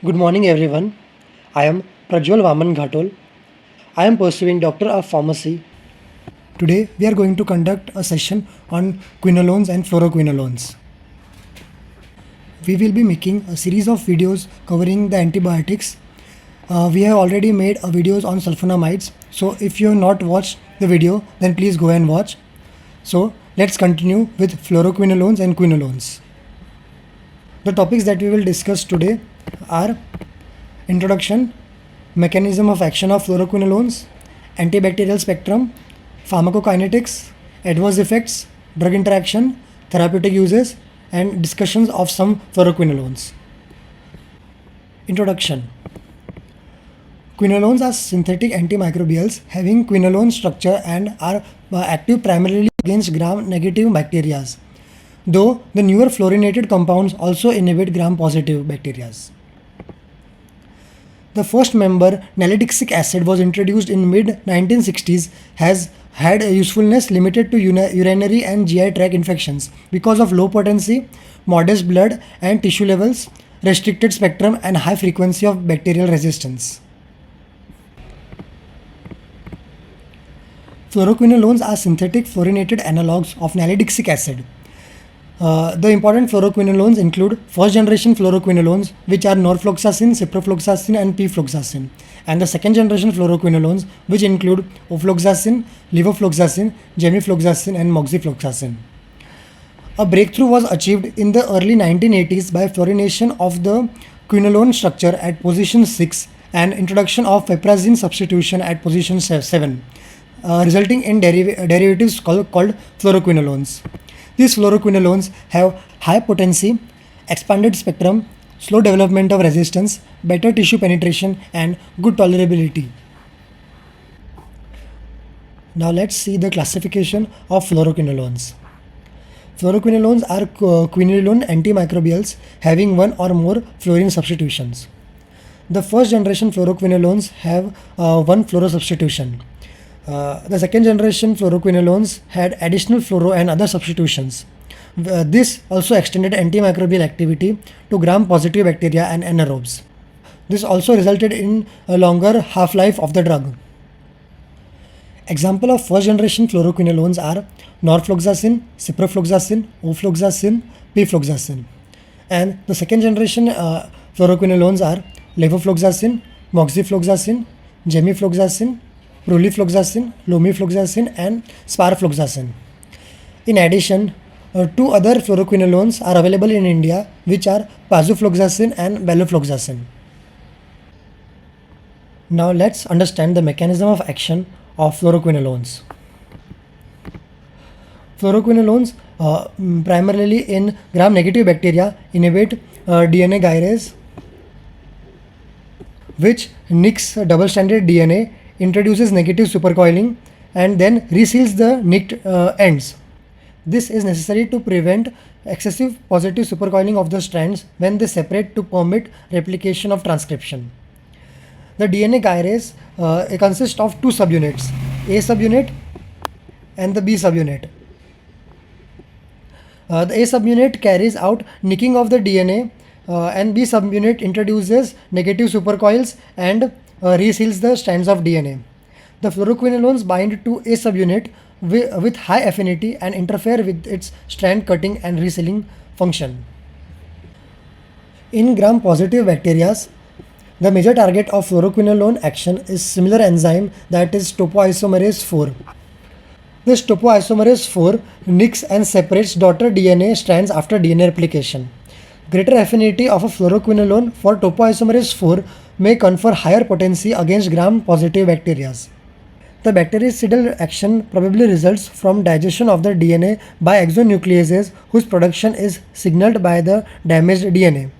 Good morning, everyone. I am Prajwal Vaman Ghatol. I am pursuing Doctor of Pharmacy. Today, we are going to conduct a session on quinolones and fluoroquinolones. We will be making a series of videos covering the antibiotics. We have already made videos on sulphonamides. So, if you have not watched the video, then please go and watch. So, let's continue with fluoroquinolones and quinolones. The topics that we will discuss today are introduction, mechanism of action of fluoroquinolones, antibacterial spectrum, pharmacokinetics, adverse effects, drug interaction, therapeutic uses, and discussions of some fluoroquinolones. Introduction. Quinolones are synthetic antimicrobials having quinolone structure and are active primarily against gram-negative bacteria, though the newer fluorinated compounds also inhibit gram-positive bacteria. The first member, nalidixic acid, was introduced in mid-1960s, has had a usefulness limited to urinary and GI tract infections because of low potency, modest blood and tissue levels, restricted spectrum and high frequency of bacterial resistance. Fluoroquinolones are synthetic fluorinated analogues of nalidixic acid. The important fluoroquinolones include first generation fluoroquinolones, which are norfloxacin, ciprofloxacin and pfloxacin, and the second generation fluoroquinolones, which include ofloxacin, levofloxacin, gemifloxacin and moxifloxacin. A breakthrough was achieved in the early 1980s by fluorination of the quinolone structure at position 6 and introduction of piperazine substitution at position 7, resulting in derivatives called fluoroquinolones. These fluoroquinolones have high potency, expanded spectrum, slow development of resistance, better tissue penetration, and good tolerability. Now let's see the classification of fluoroquinolones. Fluoroquinolones are quinolone antimicrobials having one or more fluorine substitutions. The first generation fluoroquinolones have one fluoro substitution. The second generation fluoroquinolones had additional fluoro and other substitutions. This also extended antimicrobial activity to gram-positive bacteria and anaerobes. This also resulted in a longer half-life of the drug. Example of first generation fluoroquinolones are norfloxacin, ciprofloxacin, ofloxacin, pfloxacin. And the second generation fluoroquinolones are levofloxacin, moxifloxacin, gemifloxacin, prolifloxacin, lomifloxacin and sparfloxacin. In addition, two other fluoroquinolones are available in India, which are pazofloxacin and belofloxacin. Now let's understand the mechanism of action of fluoroquinolones. Fluoroquinolones, primarily in gram-negative bacteria, inhibit DNA gyrase, which nicks double-stranded DNA, introduces negative supercoiling and then reseals the nicked ends. This is necessary to prevent excessive positive supercoiling of the strands when they separate to permit replication of transcription. The DNA gyrase consists of two subunits, A subunit and the B subunit. The A subunit carries out nicking of the DNA and B subunit introduces negative supercoils and reseals the strands of DNA. The fluoroquinolones bind to A subunit with high affinity and interfere with its strand cutting and resealing function. In gram-positive bacteria, the major target of fluoroquinolone action is similar enzyme, that is topoisomerase 4. This topoisomerase 4 nicks and separates daughter DNA strands after DNA replication. Greater affinity of a fluoroquinolone for topoisomerase 4 may confer higher potency against gram-positive bacteria. The bactericidal action probably results from digestion of the DNA by exonucleases whose production is signaled by the damaged DNA.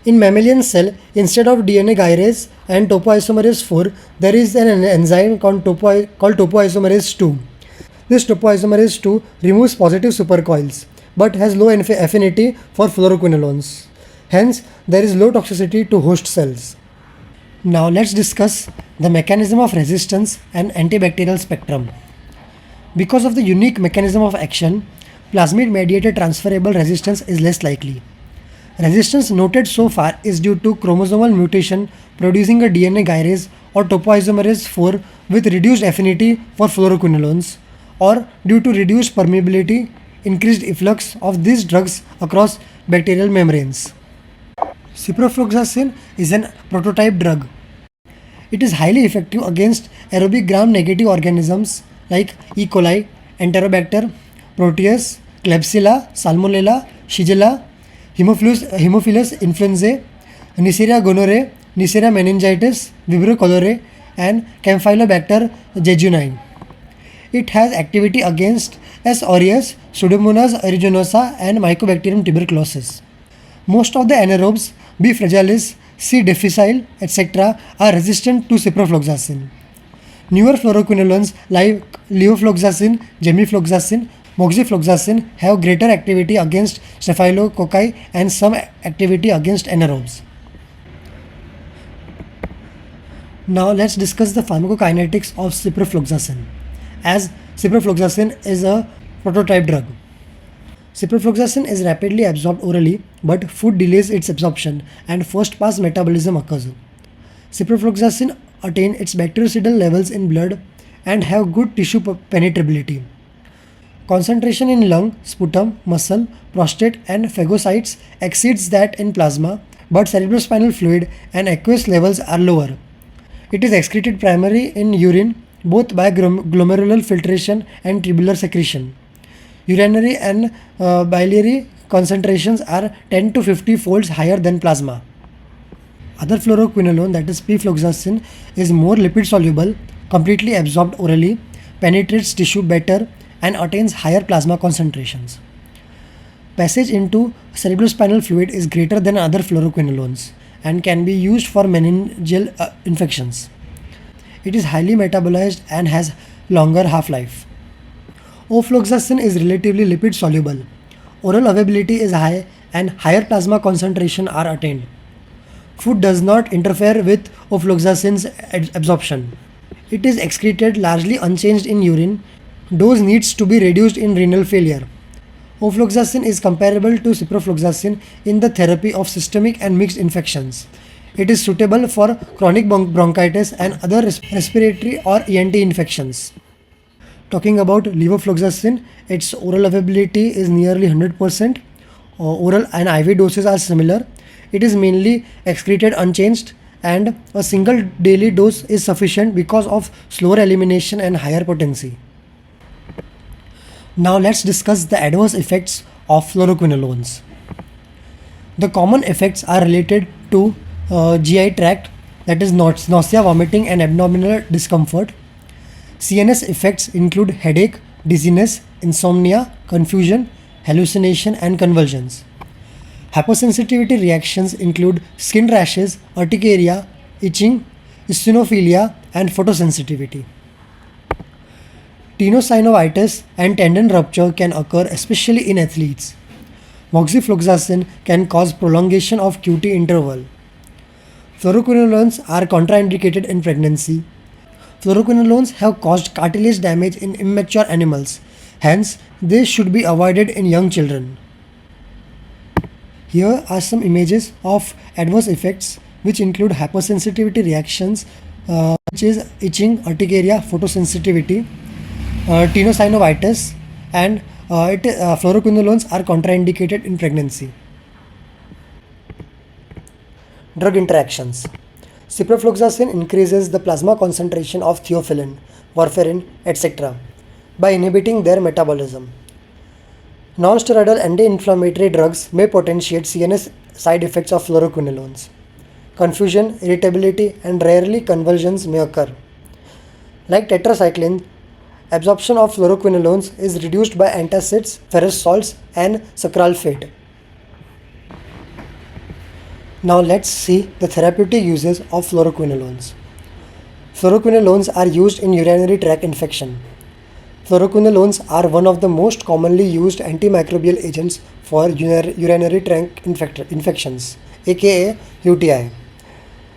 In mammalian cell, instead of DNA gyrase and topoisomerase 4, there is an enzyme called topoisomerase 2. This topoisomerase 2 removes positive supercoils but has low affinity for fluoroquinolones. Hence, there is low toxicity to host cells. Now let's discuss the mechanism of resistance and antibacterial spectrum. Because of the unique mechanism of action, plasmid mediated transferable resistance is less likely. Resistance noted so far is due to chromosomal mutation producing a DNA gyrase or topoisomerase 4 with reduced affinity for fluoroquinolones, or due to reduced permeability, increased efflux of these drugs across bacterial membranes. Ciprofloxacin is an prototype drug. It is highly effective against aerobic gram-negative organisms like E. coli, Enterobacter, Proteus, Klebsiella, Salmonella, Shigella, Haemophilus influenzae, Neisseria gonorrhoeae, Neisseria meningitis, Vibrio cholerae, and Campylobacter jejuni. It has activity against S. aureus, Pseudomonas aeruginosa, and Mycobacterium tuberculosis. Most of the anaerobes, B. fragilis, C. difficile, etc., are resistant to ciprofloxacin. Newer fluoroquinolones like levofloxacin, gemifloxacin, moxifloxacin have greater activity against staphylococci and some activity against anaerobes. Now let's discuss the pharmacokinetics of ciprofloxacin, as ciprofloxacin is a prototype drug. Ciprofloxacin is rapidly absorbed orally, but food delays its absorption and first-pass metabolism occurs. Ciprofloxacin attain its bactericidal levels in blood and have good tissue penetrability. Concentration in lung, sputum, muscle, prostate and phagocytes exceeds that in plasma, but cerebrospinal fluid and aqueous levels are lower. It is excreted primarily in urine, both by glomerular filtration and tubular secretion. Urinary and biliary concentrations are 10 to 50 folds higher than plasma. Other fluoroquinolone, that is pfloxacin, is more lipid soluble, completely absorbed orally, penetrates tissue better, and attains higher plasma concentrations. Passage into cerebrospinal fluid is greater than other fluoroquinolones and can be used for meningeal infections. It is highly metabolized and has longer half-life. Ofloxacin is relatively lipid soluble. Oral availability is high and higher plasma concentration are attained. Food does not interfere with ofloxacin's absorption. It is excreted largely unchanged in urine. Dose needs to be reduced in renal failure. Ofloxacin is comparable to ciprofloxacin in the therapy of systemic and mixed infections. It is suitable for chronic bronchitis and other respiratory or ENT infections. Talking about levofloxacin, its oral availability is nearly 100%. Oral and IV doses are similar. It is mainly excreted unchanged and a single daily dose is sufficient because of slower elimination and higher potency. Now let's discuss the adverse effects of fluoroquinolones. The common effects are related to GI tract, that is nausea, vomiting and abdominal discomfort. CNS effects include headache, dizziness, insomnia, confusion, hallucination and convulsions. Hypersensitivity reactions include skin rashes, urticaria, itching, eosinophilia and photosensitivity. Tenosynovitis and tendon rupture can occur especially in athletes. Moxifloxacin can cause prolongation of QT interval. Fluoroquinolones are contraindicated in pregnancy. Fluoroquinolones have caused cartilage damage in immature animals, hence they should be avoided in young children. Here are some images of adverse effects which include hypersensitivity reactions, which is itching, urticaria, photosensitivity, tenosynovitis, and fluoroquinolones are contraindicated in pregnancy. Drug interactions. Ciprofloxacin increases the plasma concentration of theophylline, warfarin, etc. by inhibiting their metabolism. Non-steroidal anti-inflammatory drugs may potentiate CNS side effects of fluoroquinolones. Confusion, irritability, and rarely convulsions may occur. Like tetracycline, absorption of fluoroquinolones is reduced by antacids, ferrous salts, and sucralfate. Now let's see the therapeutic uses of fluoroquinolones. Fluoroquinolones are used in urinary tract infection. Fluoroquinolones are one of the most commonly used antimicrobial agents for urinary tract infections, aka UTI.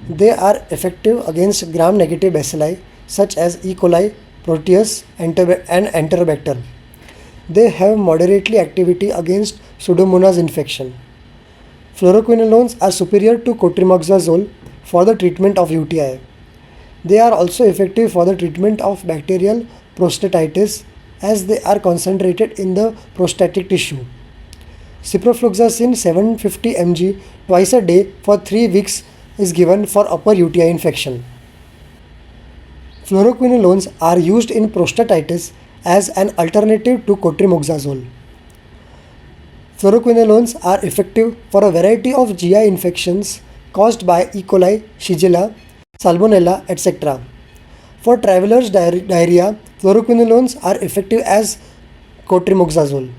They are effective against gram-negative bacilli such as E. coli, Proteus, and Enterobacter. They have moderately activity against Pseudomonas infection. Fluoroquinolones are superior to cotrimoxazole for the treatment of UTI. They are also effective for the treatment of bacterial prostatitis as they are concentrated in the prostatic tissue. Ciprofloxacin 750 mg twice a day for 3 weeks is given for upper UTI infection. Fluoroquinolones are used in prostatitis as an alternative to cotrimoxazole. Fluoroquinolones are effective for a variety of GI infections caused by E. coli, Shigella, Salmonella, etc. For travelers' diarrhea, fluoroquinolones are effective as cotrimoxazole.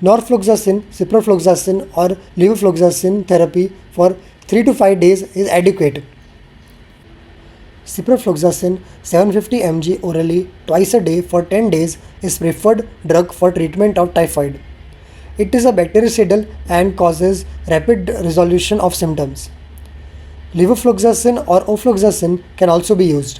Norfloxacin, ciprofloxacin or levofloxacin therapy for 3 to 5 days is adequate. Ciprofloxacin 750 mg orally twice a day for 10 days is preferred drug for treatment of typhoid. It is a bactericidal and causes rapid resolution of symptoms. Levofloxacin or ofloxacin can also be used.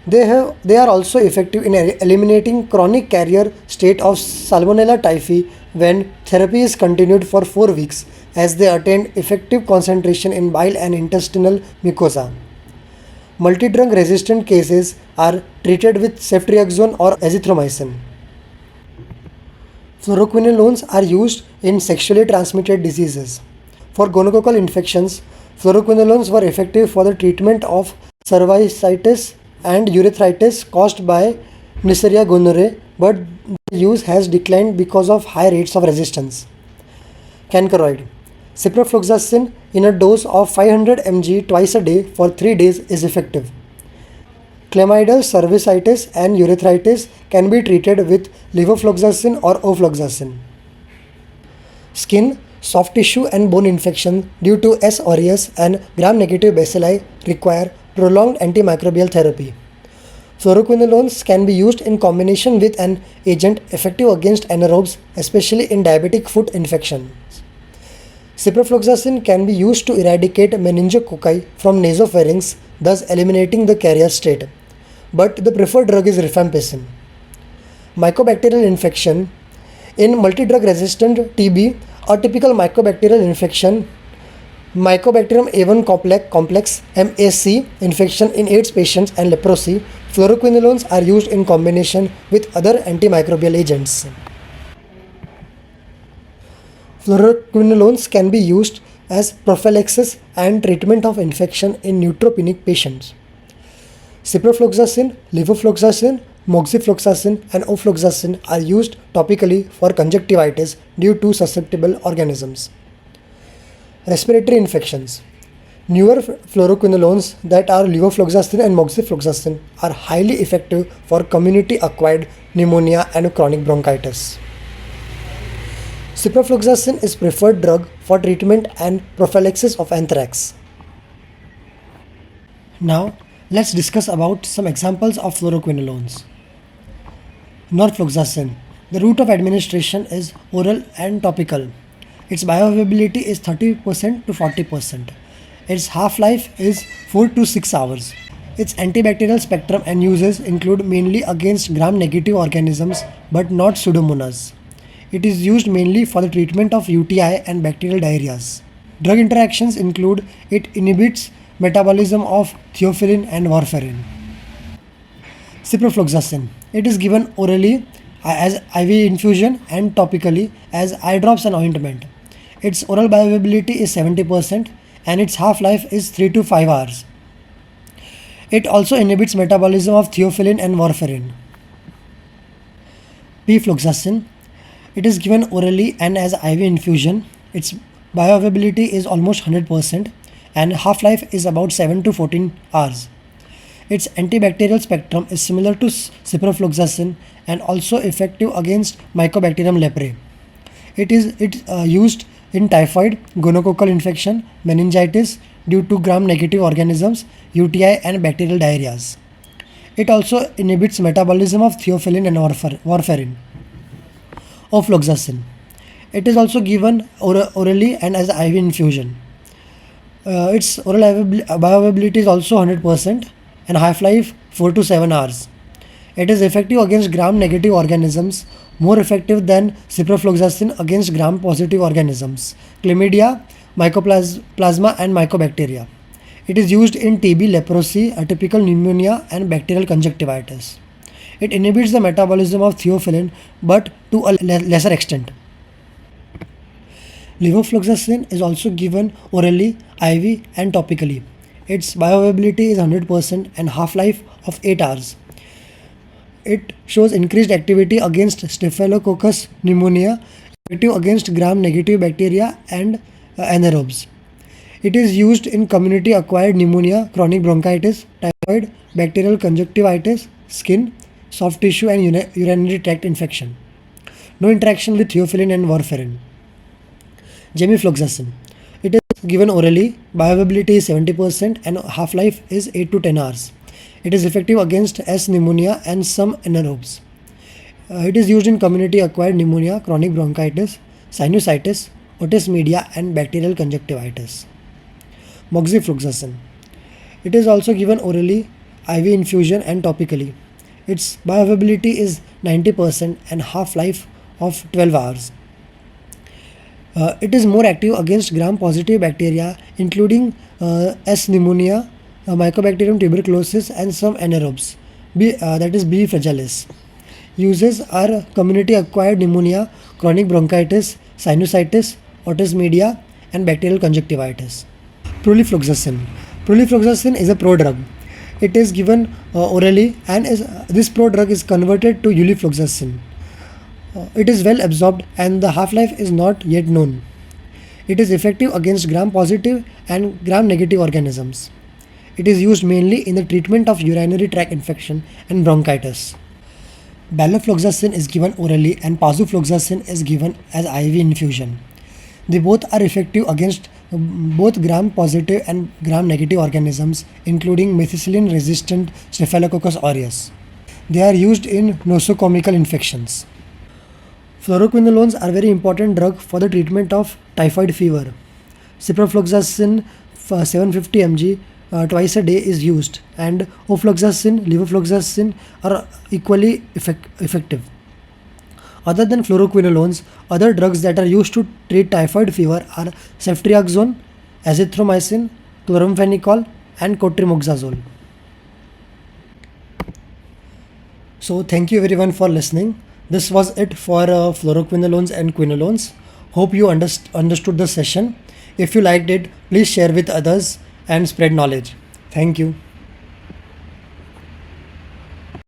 They are also effective in eliminating chronic carrier state of Salmonella typhi when therapy is continued for 4 weeks as they attain effective concentration in bile and intestinal mucosa. Multidrug resistant cases are treated with ceftriaxone or azithromycin. Fluoroquinolones are used in sexually transmitted diseases. For gonococcal infections, fluoroquinolones were effective for the treatment of cervicitis and urethritis caused by Neisseria gonorrhoeae, but their use has declined because of high rates of resistance. Cankeroid. Ciprofloxacin in a dose of 500 mg twice a day for 3 days is effective. Chlamydal cervicitis and urethritis can be treated with levofloxacin or ofloxacin. Skin, soft tissue and bone infection due to S. aureus and gram-negative bacilli require prolonged antimicrobial therapy. Fluoroquinolones can be used in combination with an agent effective against anaerobes, especially in diabetic foot infections. Ciprofloxacin can be used to eradicate meningococci from nasopharynx, thus eliminating the carrier state. But the preferred drug is rifampicin. Mycobacterial infection. In multidrug resistant TB, a typical mycobacterial infection, Mycobacterium A1 complex MAC infection in AIDS patients and leprosy, fluoroquinolones are used in combination with other antimicrobial agents. Fluoroquinolones can be used as prophylaxis and treatment of infection in neutropenic patients. Ciprofloxacin, levofloxacin, moxifloxacin and ofloxacin are used topically for conjunctivitis due to susceptible organisms. Respiratory infections. Newer fluoroquinolones that are levofloxacin and moxifloxacin are highly effective for community-acquired pneumonia and chronic bronchitis. Ciprofloxacin is preferred drug for treatment and prophylaxis of anthrax. Now, let's discuss about some examples of fluoroquinolones. Norfloxacin. The route of administration is oral and topical. Its bioavailability is 30% to 40%. Its half-life is 4 to 6 hours. Its antibacterial spectrum and uses include mainly against gram-negative organisms but not Pseudomonas. It is used mainly for the treatment of UTI and bacterial diarrheas. Drug interactions include it inhibits metabolism of theophylline and warfarin. Ciprofloxacin. It is given orally as IV infusion and topically as eye drops and ointment. Its oral bioavailability is 70% and its half-life is 3 to 5 hours. It also inhibits metabolism of theophylline and warfarin. Pfloxacin. It is given orally and as IV infusion. Its bioavailability is almost 100% and half-life is about 7 to 14 hours. Its antibacterial spectrum is similar to ciprofloxacin and also effective against Mycobacterium leprae. It is used in typhoid, gonococcal infection, meningitis due to gram-negative organisms, UTI and bacterial diarrheas. It also inhibits metabolism of theophylline and warfarin. Ofloxacin. It is also given orally and as IV infusion. Its oral bioavailability is also 100% and half-life 4 to 7 hours. It is effective against gram-negative organisms, more effective than ciprofloxacin against gram-positive organisms, chlamydia, mycoplasma, and mycobacteria. It is used in TB, leprosy, atypical pneumonia, and bacterial conjunctivitis. It inhibits the metabolism of theophylline, but to a lesser extent. Levofloxacin is also given orally, IV, and topically. Its bioavailability is 100% and half-life of 8 hours. It shows increased activity against Staphylococcus pneumonia, effective against gram-negative bacteria and anaerobes. It is used in community-acquired pneumonia, chronic bronchitis, typhoid, bacterial conjunctivitis, skin, soft tissue, and urinary tract infection. No interaction with theophylline and warfarin. Gemifloxacin. It is given orally, bioavailability is 70% and half-life is 8 to 10 hours. It is effective against S. pneumonia and some anaerobes. It is used in community-acquired pneumonia, chronic bronchitis, sinusitis, otis media, and bacterial conjunctivitis. Moxifloxacin. It is also given orally, IV infusion, and topically. Its bioavailability is 90% and half-life of 12 hours. It is more active against gram-positive bacteria, including S. pneumonia, Mycobacterium tuberculosis, and some anaerobes, that is B. fragilis. Uses are community-acquired pneumonia, chronic bronchitis, sinusitis, otis media, and bacterial conjunctivitis. Prolifloxacin. Prolifloxacin is a prodrug. It is given orally, and this prodrug is converted to ulifloxacin. It is well absorbed and the half-life is not yet known. It is effective against gram-positive and gram-negative organisms. It is used mainly in the treatment of urinary tract infection and bronchitis. Balofloxacin is given orally and pazufloxacin is given as IV infusion. They both are effective against both gram-positive and gram-negative organisms, including methicillin-resistant Staphylococcus aureus. They are used in nosocomial infections. Fluoroquinolones are very important drug for the treatment of typhoid fever. Ciprofloxacin 750 mg twice a day is used, and ofloxacin, levofloxacin are equally effective. Other than fluoroquinolones, other drugs that are used to treat typhoid fever are ceftriaxone, azithromycin, chloramphenicol, and cotrimoxazole. So thank you everyone for listening. This was it for fluoroquinolones and quinolones. Hope you understood the session. If you liked it, please share with others and spread knowledge. Thank you.